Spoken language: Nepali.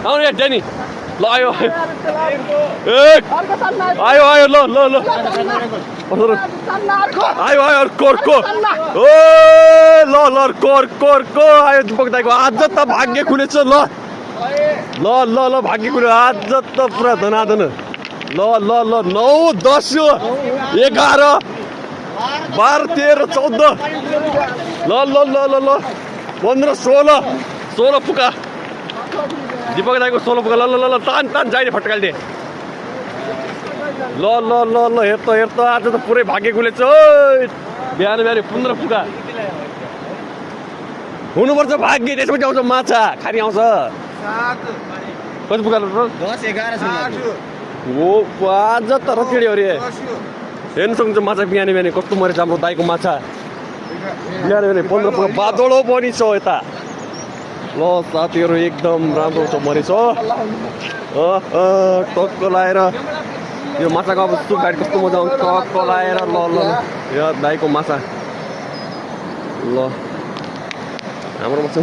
आउनु यहाँ ड्यानी ल आयो आयो आयो ल ल ल आयो आयो अर्को अर्को ओ ल ल अर्को अर्को अर्को आयो दिपक दाइको आज त भाग्य खुलेछ ल ल ल ल भाग्य खुल्यो आज त पुरा धनाधन ल ल ल 9 10 11 12 13 14 ल ल ल ल ल 15 16 पुका दिपक दाइको 16 पुका ल ल ल तान तान जाइने फटकालले ल ल ल ल हेर त आज त पुरै भाग्य खुलेछ बिहान बिहान 15 पुका हुनुपर्छ भाग्य त्यसपछि आउँछ माछा खानी आउँछ कति पुका 10 11 ओ आज त रकेडी अरे हेर्नु सक्नुहुन्छ माछा बिहान बिहान कस्तो मरेछ हाम्रो दाइको माछा बिहान बिहान 15 पुका बादलो पनि छ यता ल साथीहरू एकदम राम्रो छ मरेछ टक्क लाएर यो माछाको अब सुप खाएर कस्तो मजा आउँछ टक्क लाएर ल ल यो दाइको माछा ल हाम्रो माछा